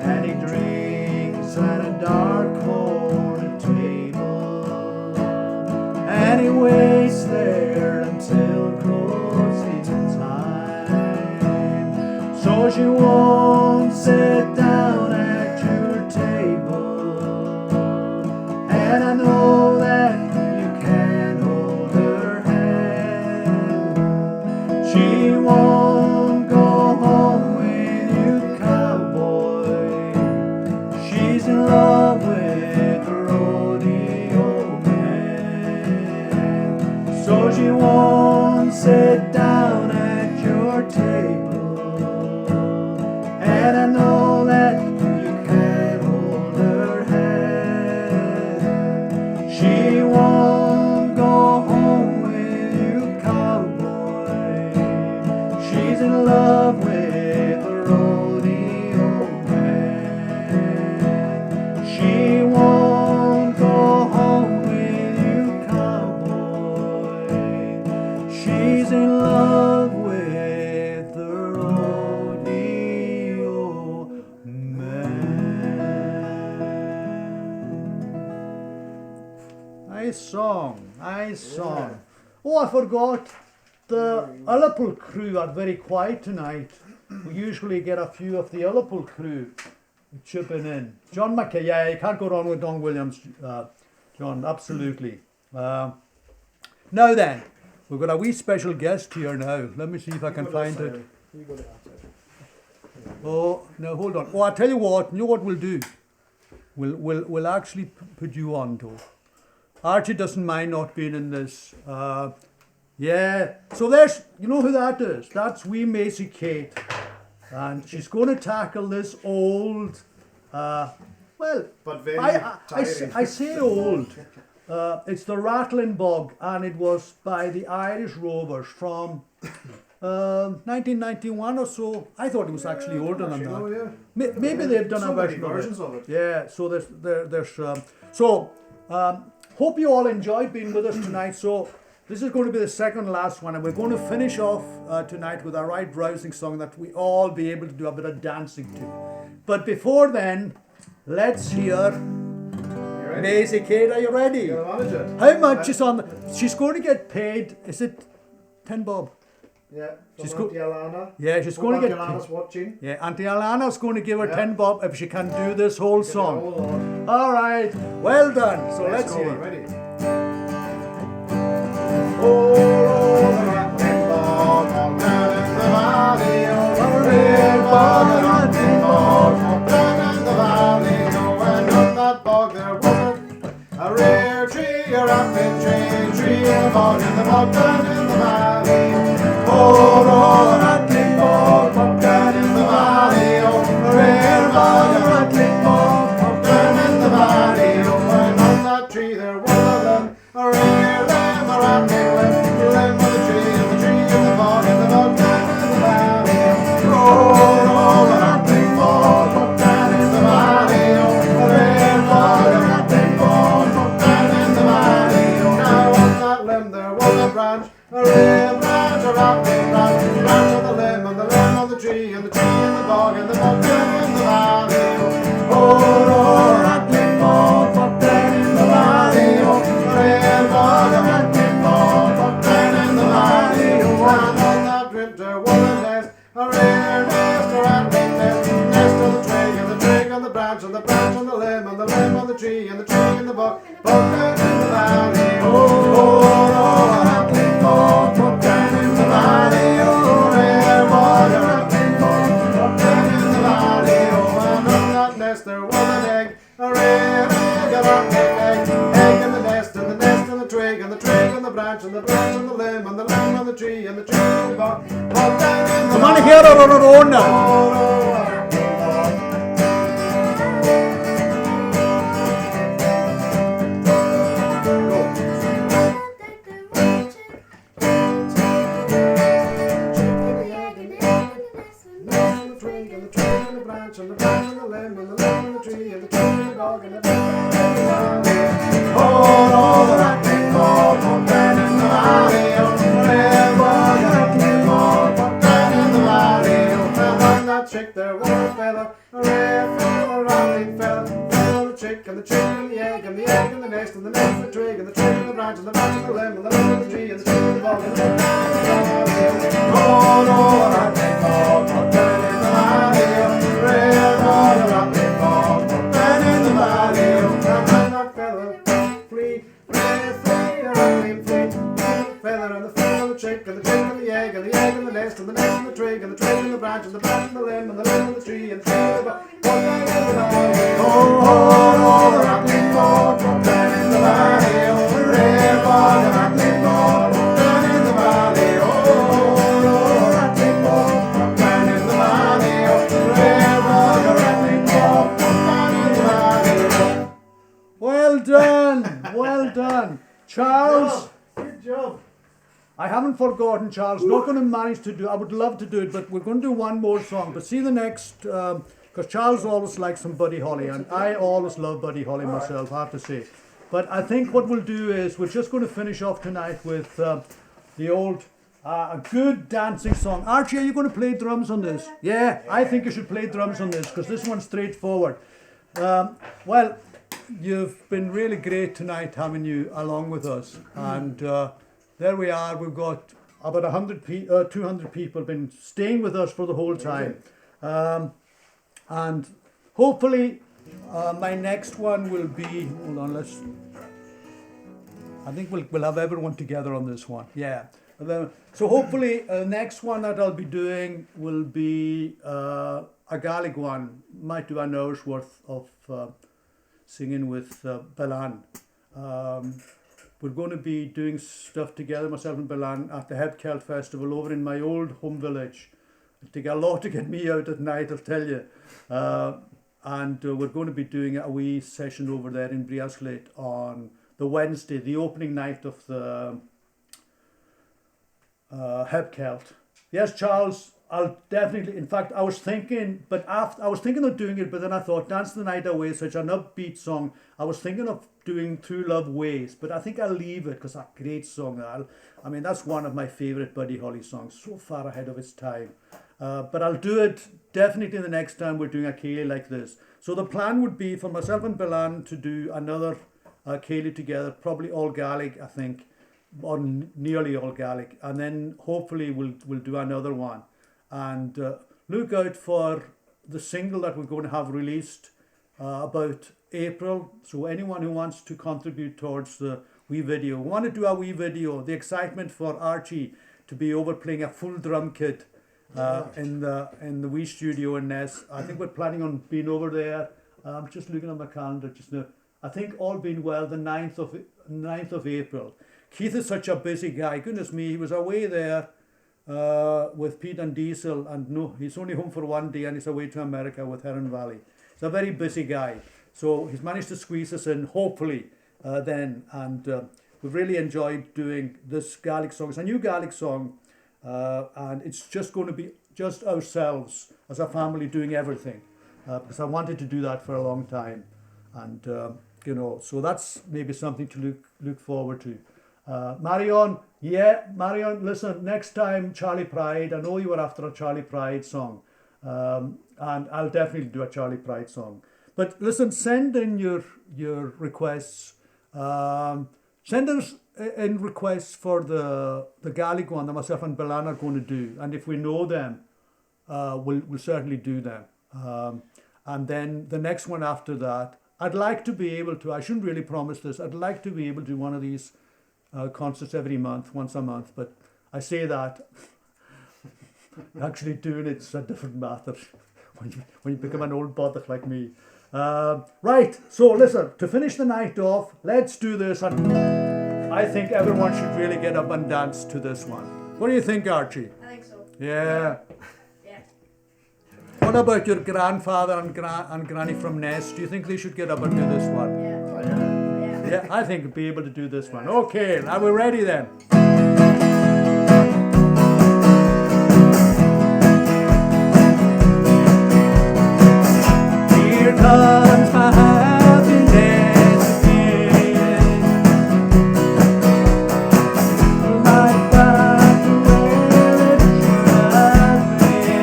Speaker 1: and he drinks at a dark corner table, and he waits there until closing time. So she won't sit down at your table, and I know that you can't hold her hand. She won't go home with you, cowboy. She's in love with the rodeo man. So she won't sit down at your table, and I know that you can't hold her hand. She won't go home with you, cowboy. She's in love with the rodeo man. She won't go home with you, cowboy. She's in love with the rodeo man. Nice song, nice song. Oh, I forgot. The Ullapool crew are very quiet tonight. We usually get a few of the Ullapool crew chipping in. John McKay, yeah, you can't go wrong with Don Williams, John, absolutely. Now then, we've got a wee special guest here now. Let me see if I can find it.
Speaker 3: You go to that side.
Speaker 1: Oh, no, hold on. Oh, I'll tell you what we'll do? We'll actually put you on, though. Archie doesn't mind not being in this. Yeah, so there's, you know who that is? That's wee Macy Kate. And she's going to tackle this old, well,
Speaker 3: But very
Speaker 1: I
Speaker 3: tiring.
Speaker 1: say old. It's the Rattling Bog, and it was by the Irish Rovers from 1991 or so. I thought it was actually older than
Speaker 3: Oh,
Speaker 1: that.
Speaker 3: yeah.
Speaker 1: Maybe they've done
Speaker 3: So
Speaker 1: a
Speaker 3: many
Speaker 1: version of it.
Speaker 3: versions of it.
Speaker 1: Yeah, so hope you all enjoyed being with us tonight. So this is going to be the second last one, and we're going to finish off tonight with a right rousing song that we all be able to do a bit of dancing to. But before then, let's hear
Speaker 3: You ready?
Speaker 1: Maisie Kate. Are you ready?
Speaker 3: You're gonna manage it.
Speaker 1: How much is on? She's going to get paid. Is it 10 bob.
Speaker 3: Yeah. From
Speaker 1: She's
Speaker 3: Auntie Alana.
Speaker 1: Yeah, she's
Speaker 3: Hope
Speaker 1: going to
Speaker 3: Auntie
Speaker 1: get.
Speaker 3: Alana's watching.
Speaker 1: Yeah, Auntie Alana's going to give her
Speaker 3: Yeah.
Speaker 1: 10 bob if she can do this whole
Speaker 3: Get it
Speaker 1: song.
Speaker 3: all on.
Speaker 1: All right, well done. So let's
Speaker 3: go.
Speaker 1: hear it.
Speaker 3: Ready?
Speaker 2: Oh, the rattling bog, all down in the valley, oh, the real bog, the rattling bog, all down in the valley, oh, and up that bog there was a rare tree, a rattling tree in the bog down in the valley. Oh, the rattling bog, up down in the valley, oh, the rare bog, the rattling bog, up down in the valley, oh, and on that tree there was a limb, a rare limb, a rattling limb of the tree in the bog down in the valley. Oh, the rattling bog, up down in the valley, oh, the rare bog, the rattling bog, up down in the valley. Oh, now on that limb there was a branch, a rare branch, a rattling branch, branch of the limb and the limb of the tree in the bog down in the valley. Oh, the rattling bog, up down in the valley, oh, the rare bog, the rattling bog, up down in the valley. Oh, and on that rim there was a nest, a rare nest, a rattling nest, nest of the twig on the branch, and the branch on the limb, and the limb on the tree in the bog down in the valley. Oh, the rattling bog, up down in the valley, oh, rare bog, a rattling bog, up down in the valley. Oh, and on that nest there was an egg, a rare egg, a rattling egg in the nest, and the nest in the twig on the branch, and the branch on the limb, and the limb on the tree in the bog down in the
Speaker 1: Come on here on our own now.
Speaker 2: Chick, there was a fella, a rare fella, a rattling fella, fella, the chick, and the egg, and the egg, and the nest, and the nest, and the twig, and the twig, and the branch, and the branch, and the limb, and the limb, and the tree, and the tree, and the bog, and the bog, oh, no, a rattling bog, up down in the valley, oh, rare bog, a rattling bog, up down in the valley, oh, and that fella, flea, rare flea, a rattling flea, feather, and the feather, and the chick, and the egg, and the egg, and the nest, and the nest, and the twig, and the twig, and the branch, and the branch, and the limb, and the limb, and the tree, and the tree, and the bog, down in the valley. Oh, the rattling bog, up down in the valley, oh, the rare bog, the rattling bog, up down in the valley. Oh, the rattling bog, up down in the valley, oh, the rare bog, the rattling bog, up down in the valley.
Speaker 1: Well done, well done. Charles,
Speaker 3: Good job.
Speaker 1: I haven't forgotten, Charles. Not going to manage to do. I would love to do it, but we're going to do one more song. But see the next, because Charles always likes some Buddy Holly, and I always love Buddy Holly myself, I have to say. But I think what we'll do is we're just going to finish off tonight with the old, a good dancing song. Archie, are you going to play drums on this? Yeah, I think you should play drums on this, because this one's straightforward. Well, you've been really great tonight having you along with us, and there we are. We've got about 200 people been staying with us for the whole time, and hopefully my next one will be. Hold on, I think we'll have everyone together on this one. Yeah. So hopefully the next one that I'll be doing will be a Gaelic one. Might do an hour's worth of singing with Belan. We're going to be doing stuff together, myself and Belan, at the Hebkelt Festival over in my old home village. It'll take a lot to get me out at night, I'll tell you. And we're going to be doing a wee session over there in Briasclate on the Wednesday, the opening night of the Hebkelt. Yes, Charles, I'll definitely. In fact, I was thinking, I was thinking of doing it, but then I thought, Dance the Night Away, such an upbeat song. I was thinking of doing True Love Ways, but I think I'll leave it because that's a great song. I mean, that's one of my favourite Buddy Holly songs, so far ahead of its time. But I'll do it definitely the next time we're doing a Ceilidh like this. So the plan would be for myself and Belan to do another Ceilidh together, probably all Gaelic, I think. nearly all Gaelic, and then hopefully we'll do another one. And look out for the single that we're going to have released about April. So anyone who wants to contribute towards the wee video, we want to do a wee video. The excitement for Archie to be over playing a full drum kit in the wee studio in Ness. I think we're planning on being over there. I'm just looking on my calendar just now. I think all being well, the 9th of April. Keith is such a busy guy. Goodness me, he was away there with Pete and Diesel, and no, he's only home for one day, and he's away to America with Heron Valley. He's a very busy guy. So he's managed to squeeze us in, hopefully, then. And we've really enjoyed doing this Gaelic song. It's a new Gaelic song, and it's just going to be just ourselves as a family doing everything. Because I wanted to do that for a long time. And, so that's maybe something to look forward to. Marion, listen, next time Charlie Pride, I know you were after a Charlie Pride song, and I'll definitely do a Charlie Pride song. But listen, send in your requests. Send us in requests for the Gaelic one that myself and Belan are going to do, and if we know them, we'll certainly do them. And then the next one after that, I'd like to be able to, I shouldn't really promise this, I'd like to be able to do one of these concerts every month, once a month, but I say that, actually doing it's a different matter when you become an old bother like me. Right, so listen, to finish the night off, let's do this, and I think everyone should really get up and dance to this one. What do you think, Archie?
Speaker 4: I think so.
Speaker 1: Yeah.
Speaker 4: Yeah.
Speaker 1: What about your grandfather and granny from Ness? Do you think they should get up and do this one?
Speaker 4: Yeah.
Speaker 2: Oh, yeah.
Speaker 1: Yeah, I think we'll be able to do this one. Okay, are we ready then? Here comes my happiness again. Right back to where it should have been.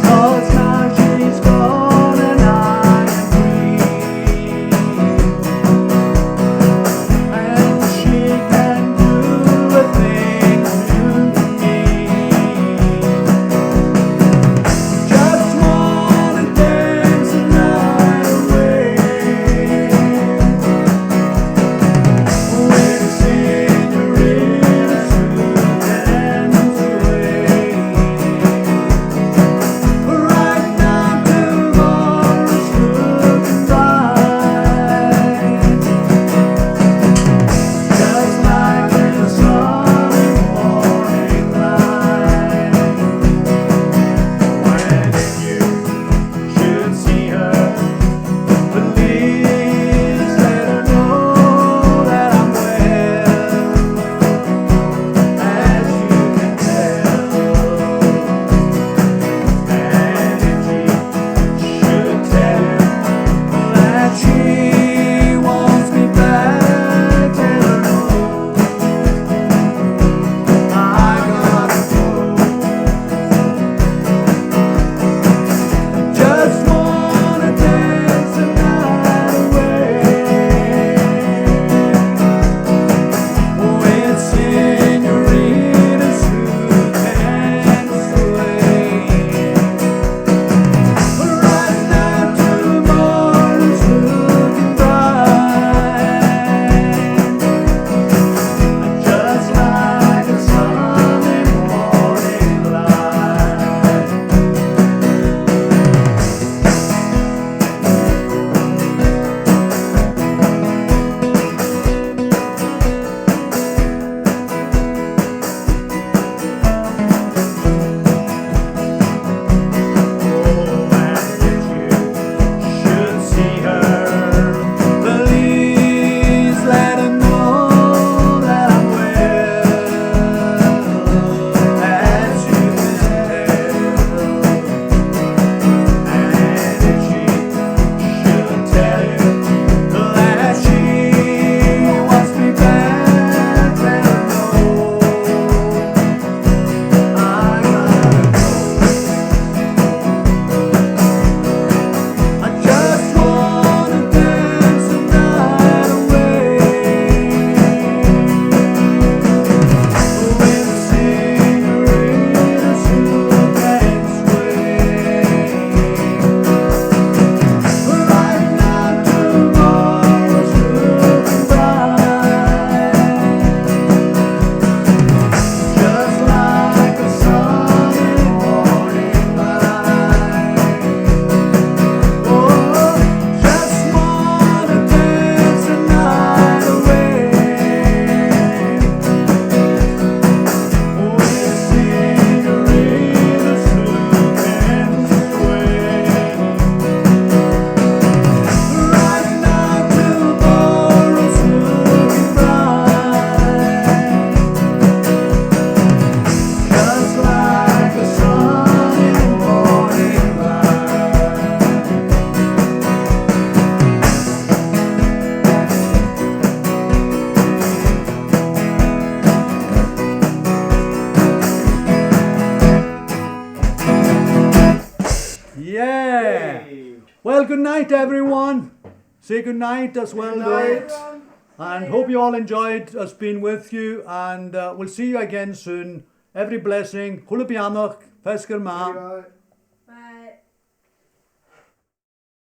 Speaker 1: 'Cause now she's gone and I am free. Well, good night, everyone. Say good night as well.
Speaker 3: night.
Speaker 1: though. And hope you all enjoyed us being with you. And we'll see you again soon. Every blessing. Hula bianach. Fescar ma.
Speaker 3: Right.